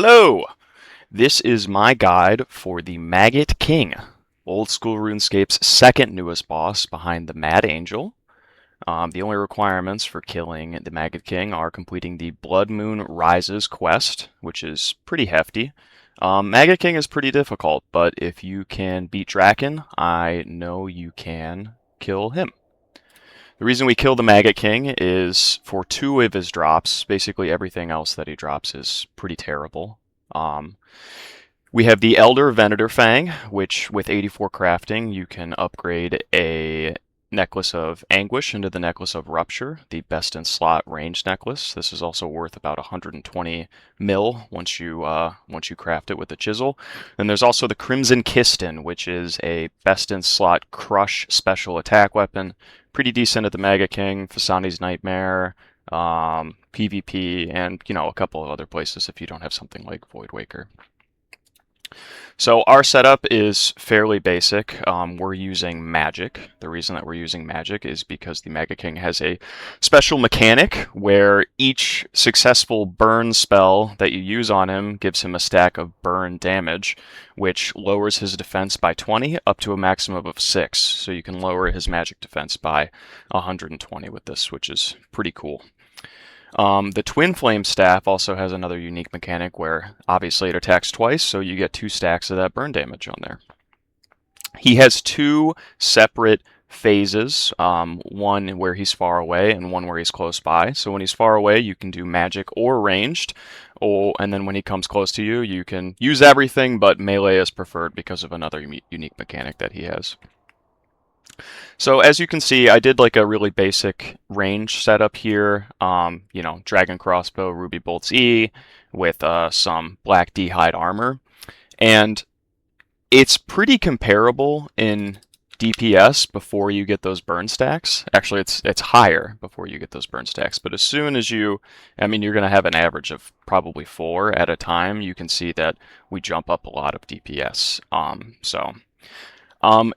Hello! This is my guide for the Maggot King, Old School RuneScape's second newest boss behind the Mad Angel. The only requirements for killing the Maggot King are completing the Blood Moon Rises quest, which is pretty hefty. Maggot King is pretty difficult, but if you can beat Draken, I know you can kill him. The reason we kill the Maggot King is for two of his drops. Basically, everything else that he drops is pretty terrible. Um, we have the Elder Venator Fang, which with 84 crafting, you can upgrade a Necklace of Anguish into the Necklace of Rupture, the best in slot ranged necklace. This is also worth about 120 mil once you craft it with the chisel. Then there's also the Crimson Kiston, which is a best in slot crush special attack weapon. Pretty decent at the Maggot King, Fasani's Nightmare, PvP, and a couple of other places if you don't have something like Void Waker. So our setup is fairly basic. We're using magic. The reason that we're using magic is because the Maggot King has a special mechanic where each successful burn spell that you use on him gives him a stack of burn damage, which lowers his defense by 20 up to a maximum of 6. So you can lower his magic defense by 120 with this, which is pretty cool. The Twin Flame Staff also has another unique mechanic where obviously it attacks twice, so you get 2 stacks of that burn damage on there. He has 2 separate phases, one where he's far away and one where he's close by. So when he's far away, you can do magic or ranged, and then when he comes close to you, you can use everything, but melee is preferred because of another unique mechanic that he has. So as you can see, I did like a really basic range setup here. Dragon Crossbow, Ruby Bolts E with some Black D-Hide armor. And it's pretty comparable in DPS before you get those burn stacks. Actually, it's higher before you get those burn stacks. But as soon as you're going to have an average of probably 4 at a time. You can see that we jump up a lot of DPS.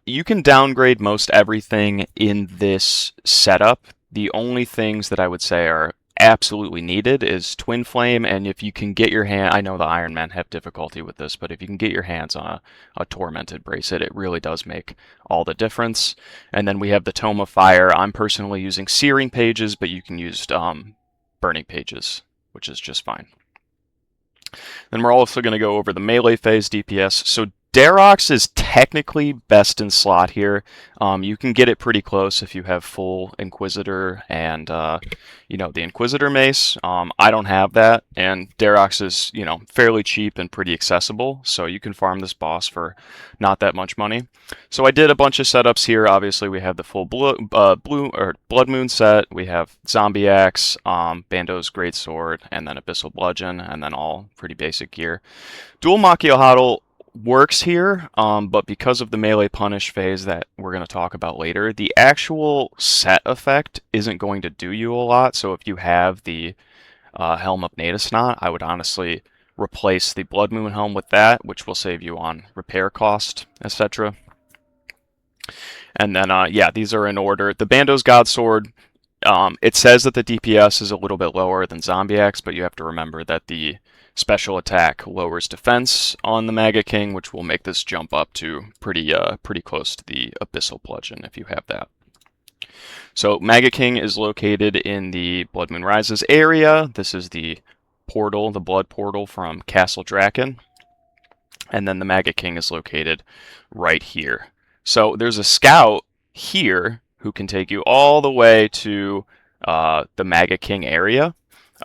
You can downgrade most everything in this setup. The only things that I would say are absolutely needed is Twin Flame, and if you can get your hand, I know the Iron Men have difficulty with this, but if you can get your hands on a Tormented Bracelet, it really does make all the difference. And then we have the Tome of Fire. I'm personally using Searing Pages, but you can use Burning Pages, which is just fine. Then we're also going to go over the melee phase DPS. So Darox is technically best in slot here. You can get it pretty close if you have full Inquisitor and the Inquisitor Mace. I don't have that, and Darox is fairly cheap and pretty accessible, so you can farm this boss for not that much money. So I did a bunch of setups here. Obviously, we have the full Blood Moon set. We have Zombie Axe, Bando's Greatsword, and then Abyssal Bludgeon, and then all pretty basic gear. Dual Machiahuatl works here, but because of the melee punish phase that we're going to talk about later, the actual set effect isn't going to do you a lot. So if you have the Helm of Nadasnot, I would honestly replace the Blood Moon Helm with that, which will save you on repair cost, etc. And then, these are in order. The Bando's Godsword, it says that the DPS is a little bit lower than Zombie Axe, but you have to remember that the special attack lowers defense on the Maggot King, which will make this jump up to pretty close to the Abyssal Bludgeon if you have that. So Maggot King is located in the Blood Moon Rises area. This is the portal, the blood portal from Castle Draken. And then the Maggot King is located right here. So there's a scout here who can take you all the way to the Maggot King area.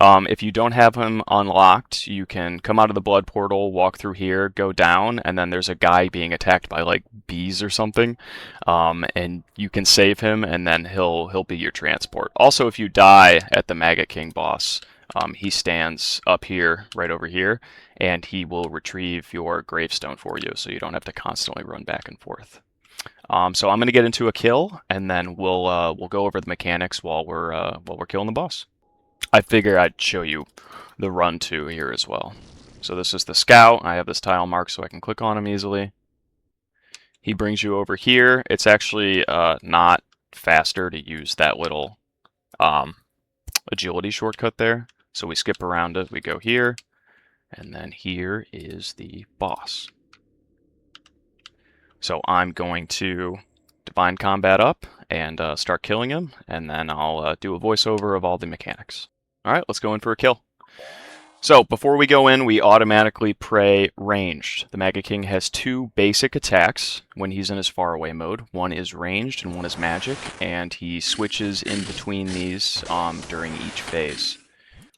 If you don't have him unlocked, you can come out of the blood portal, walk through here, go down, and then there's a guy being attacked by like bees or something, and you can save him, and then he'll be your transport. Also, if you die at the Maggot King boss, he stands up here, right over here, and he will retrieve your gravestone for you, so you don't have to constantly run back and forth. So I'm going to get into a kill, and then we'll go over the mechanics while we're killing the boss. I figure I'd show you the run to here as well. So this is the scout. I have this tile marked so I can click on him easily. He brings you over here. It's actually not faster to use that little agility shortcut there. So we skip around it. We go here. And then here is the boss. So I'm going to Divine Combat up and start killing him, and then I'll do a voiceover of all the mechanics. All right, let's go in for a kill. So before we go in, we automatically pray ranged. The Maggot King has two basic attacks when he's in his far away mode. One is ranged and one is magic, and he switches in between these during each phase.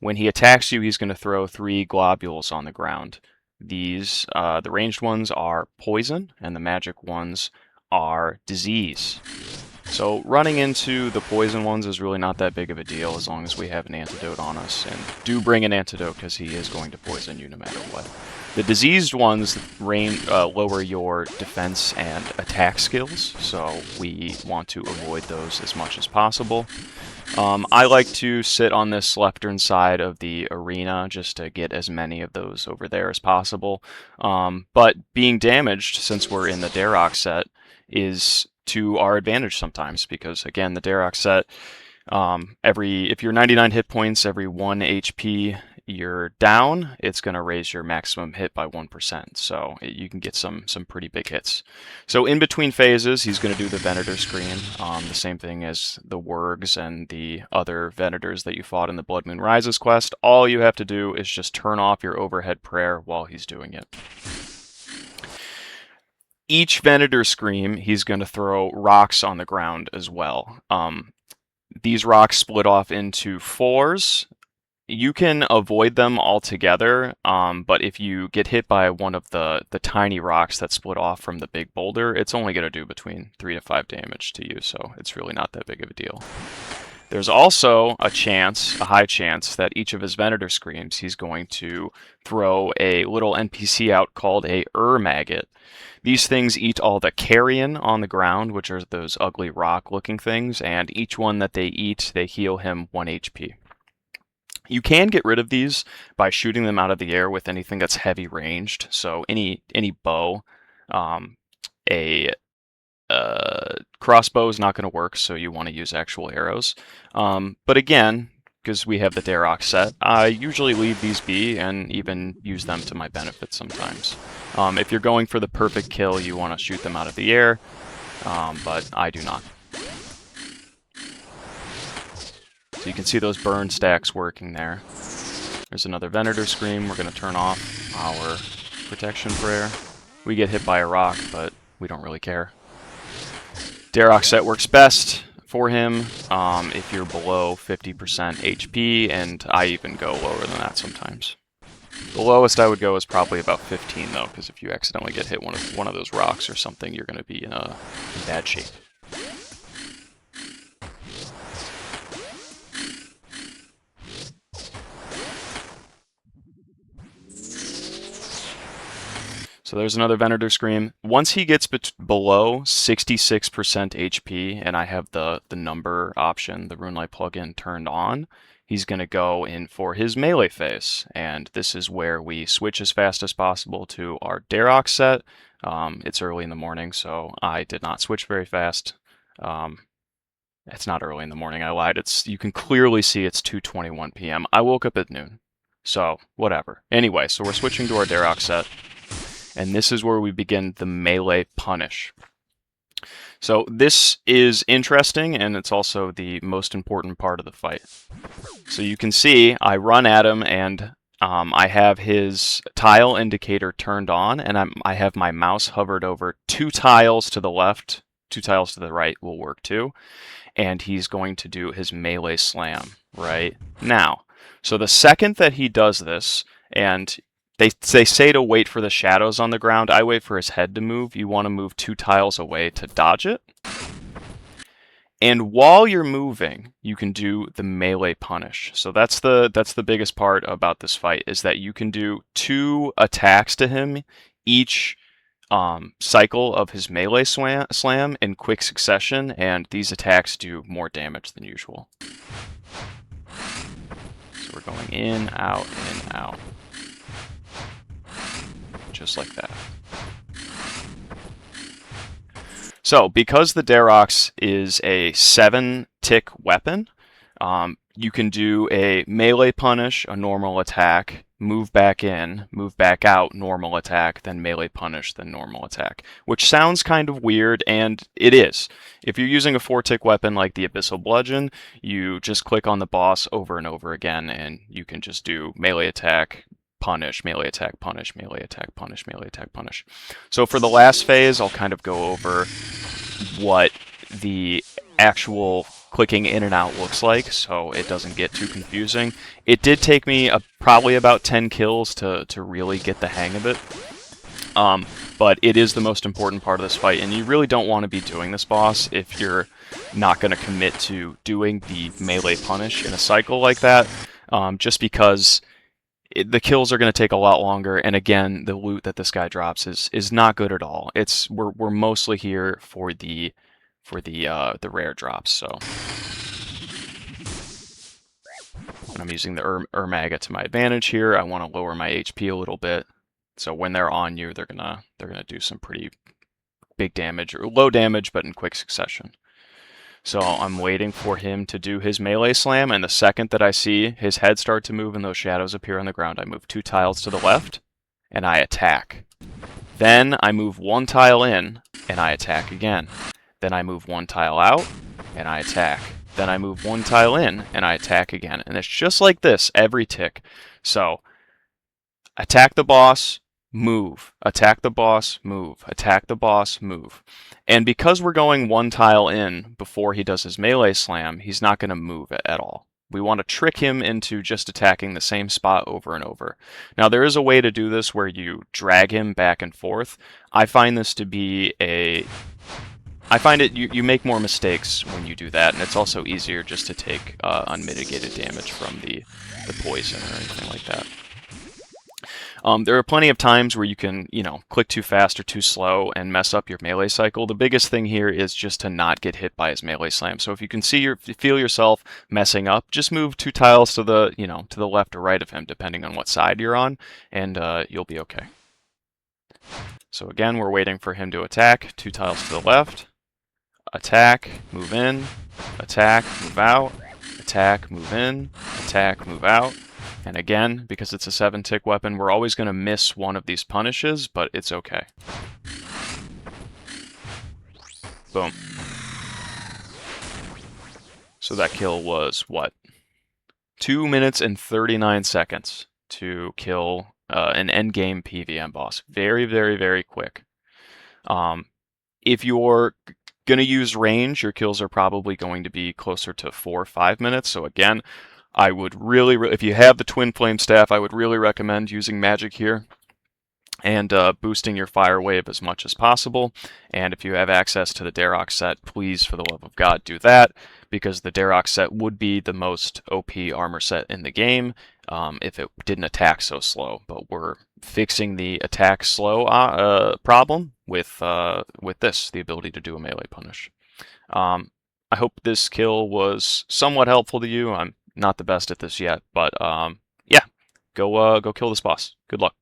When he attacks you, he's going to throw 3 globules on the ground. These, the ranged ones are poison, and the magic ones are disease. So running into the poison ones is really not that big of a deal as long as we have an antidote on us. And do bring an antidote because he is going to poison you no matter what. The diseased ones lower your defense and attack skills, so we want to avoid those as much as possible. I like to sit on this leftern side of the arena just to get as many of those over there as possible. But being damaged, since we're in the Darok set, is to our advantage sometimes, because again, the Darok set, if you're 99 hit points, every 1 HP you're down, it's going to raise your maximum hit by 1%, so you can get some pretty big hits. So in between phases, he's going to do the Venator Scream, the same thing as the Wurgs and the other Venators that you fought in the Blood Moon Rises quest. All you have to do is just turn off your overhead prayer while he's doing it. Each Venator Scream, he's going to throw rocks on the ground as well. These rocks split off into 4s. You can avoid them altogether, but if you get hit by one of the tiny rocks that split off from the big boulder, it's only going to do between 3 to 5 damage to you, so it's really not that big of a deal. There's also a high chance, that each of his Venator Screams, he's going to throw a little NPC out called a Maggot. These things eat all the carrion on the ground, which are those ugly rock-looking things, and each one that they eat, they heal him 1 HP. You can get rid of these by shooting them out of the air with anything that's heavy ranged. So any bow, crossbow is not going to work, so you want to use actual arrows. But again, because we have the Darok set, I usually leave these be and even use them to my benefit sometimes. If you're going for the perfect kill, you want to shoot them out of the air, but I do not. So you can see those burn stacks working there. There's another Venator Scream. We're going to turn off our protection prayer. We get hit by a rock, but we don't really care. Darok set works best for him if you're below 50% HP, and I even go lower than that sometimes. The lowest I would go is probably about 15, though, because if you accidentally get hit one of those rocks or something, you're going to be in bad shape. So there's another Venator Scream. Once he gets below 66% HP, and I have the number option, the Runelight plugin, turned on, he's going to go in for his melee phase. And this is where we switch as fast as possible to our Darok set. It's early in the morning, so I did not switch very fast. It's not early in the morning, I lied. You can clearly see it's 2:21 p.m. I woke up at noon, so whatever. Anyway, so we're switching to our Darok set. And this is where we begin the melee punish. So this is interesting, and it's also the most important part of the fight. So you can see I run at him, and I have his tile indicator turned on, and I have my mouse hovered over 2 tiles to the left. 2 tiles to the right will work too. And he's going to do his melee slam right now. So the second that he does this, and they say to wait for the shadows on the ground. I wait for his head to move. You want to move 2 tiles away to dodge it. And while you're moving, you can do the melee punish. So that's the biggest part about this fight, is that you can do 2 attacks to him each cycle of his melee slam in quick succession, and these attacks do more damage than usual. So we're going in, out, in, out. Just like that. So, because the Darox is a 7-tick weapon, you can do a melee punish, a normal attack, move back in, move back out, normal attack, then melee punish, then normal attack. Which sounds kind of weird, and it is. If you're using a 4-tick weapon like the Abyssal Bludgeon, you just click on the boss over and over again, and you can just do melee attack, punish, melee attack, punish, melee attack, punish, melee attack, punish. So for the last phase, I'll kind of go over what the actual clicking in and out looks like, so it doesn't get too confusing. It did take me probably about 10 kills to really get the hang of it, but it is the most important part of this fight, and you really don't want to be doing this boss if you're not going to commit to doing the melee punish in a cycle like that, just because the kills are going to take a lot longer, and again, the loot that this guy drops is not good at all. We're mostly here for the rare drops. So I'm using the Maggot to my advantage here. I want to lower my HP a little bit, so when they're on you, they're gonna do some pretty big damage, or low damage, but in quick succession. So I'm waiting for him to do his melee slam, and the second that I see his head start to move and those shadows appear on the ground, I move 2 tiles to the left, and I attack. Then I move 1 tile in, and I attack again. Then I move 1 tile out, and I attack. Then I move 1 tile in, and I attack again. And it's just like this every tick. So, attack the boss, move. Attack the boss, move. Attack the boss, move. And because we're going 1 tile in before he does his melee slam, he's not going to move at all. We want to trick him into just attacking the same spot over and over. Now, there is a way to do this where you drag him back and forth. I find this to be I find it you make more mistakes when you do that, and it's also easier just to take unmitigated damage from the poison or anything like that. There are plenty of times where you can, click too fast or too slow and mess up your melee cycle. The biggest thing here is just to not get hit by his melee slam. So if you can feel yourself messing up, just move 2 tiles to the, to the left or right of him, depending on what side you're on, and you'll be okay. So again, we're waiting for him to attack. 2 tiles to the left. Attack, move in, attack, move out, attack, move in, attack, move out. And again, because it's a 7-tick weapon, we're always going to miss one of these punishes, but it's okay. Boom. So that kill was, what? 2 minutes and 39 seconds to kill an endgame PVM boss. Very, very, very quick. If you're going to use range, your kills are probably going to be closer to 4 or 5 minutes. So again, I would really, if you have the Twin Flame Staff, I would really recommend using magic here and boosting your fire wave as much as possible. And if you have access to the dawgs set, please, for the love of God, do that, because the dawgs set would be the most OP armor set in the game if it didn't attack so slow. But we're fixing the attack slow problem with this, the ability to do a melee punish. I hope this kill was somewhat helpful to you. I'm not the best at this yet, but yeah, go kill this boss. Good luck.